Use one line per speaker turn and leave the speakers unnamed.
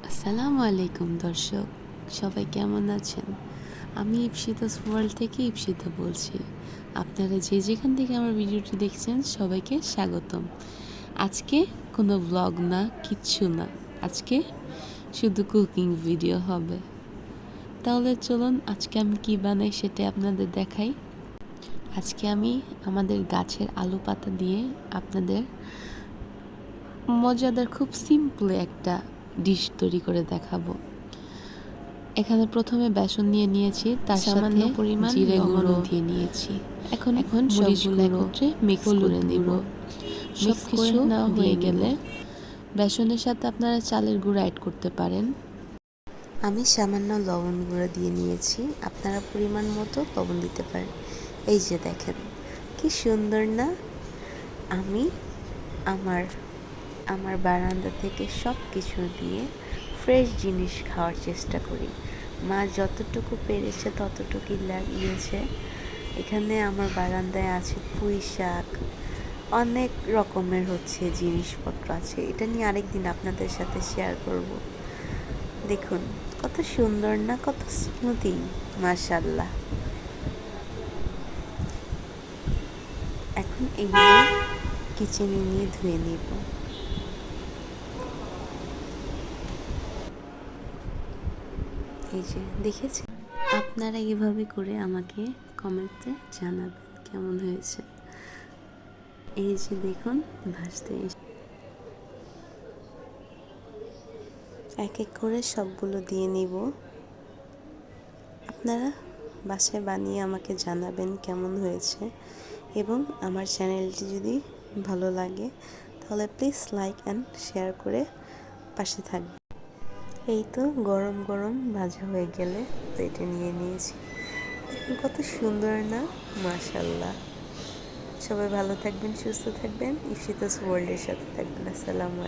আসসালামু আলাইকুম দর্শক, সবাই কেমন আছেন? আমি ইপসিতাস ওয়ার্ল্ড থেকে ইপসিতা বলছি। আপনারা যে যেখান থেকে আমার ভিডিওটি দেখছেন সবাইকে স্বাগতম। আজকে কোনো ব্লগ না, কিচ্ছু না, আজকে শুধু কুকিং ভিডিও হবে। তাহলে চলুন আজকে আমি কি বানাই সেটা আপনাদের দেখাই। আজকে আমি আমাদের গাছের আলু পাতা দিয়ে আপনাদের মজাদার খুব সিম্পল একটা ডিশ তৈরি করে দেখাবো। এখানে প্রথমে বেসন নিয়ে নিয়েছি, তার সামান্য পরিমাণ জিরে গুঁড়ো দিয়ে নিয়েছি। এখন সবগুলো একত্রে মিক্স করে নিব। সব কিছু নেওয়া হয়ে গেলে বেসনের সাথে আপনারা চালের গুঁড়ো অ্যাড করতে পারেন। আমি সামান্য লবণ গুঁড়ো দিয়ে নিয়েছি, আপনারা পরিমাণ মতো লবণ দিতে পারেন। এই যে দেখেন কি সুন্দর না। আমি আমার বারান্দা থেকে সব কিছু দিয়ে ফ্রেশ জিনিস খাওয়ার চেষ্টা করি। মা যতটুকু পেরেছে ততটুকুই লাগিয়েছে। এখানে আমার বারান্দায় আছে পুঁই শাক, অনেক রকমের জিনিসপত্র আছে। এটা নিয়ে আরেকদিন আপনাদের সাথে শেয়ার করব। দেখুন কত সুন্দর না, কত স্মুদি, মাশাআল্লাহ। এখন এগুলো কিচেনে নিয়ে ধুয়ে নিব। এই যে দেখেছেন, আপনারা এভাবে করে আমাকে কমেন্টে জানাবেন কেমন হয়েছে। এই যে দেখুন ভাজতে এক এক করে সবগুলো দিয়ে নিব। আপনারা বাসায় বানিয়ে আমাকে জানাবেন কেমন হয়েছে, এবং আমার চ্যানেলটি যদি ভালো লাগে তাহলে প্লিজ লাইক অ্যান্ড শেয়ার করে পাশে থাকবেন। এই তো গরম গরম ভাজা হয়ে গেলে প্লেটে নিয়ে নিয়েছি। কত সুন্দর না, মাশাআল্লাহ। সবাই ভালো থাকবেন, সুস্থ থাকবেন, ইপসিতাস ওয়ার্ল্ডের সাথে থাকবেন। আসসালামু আলাইকুম।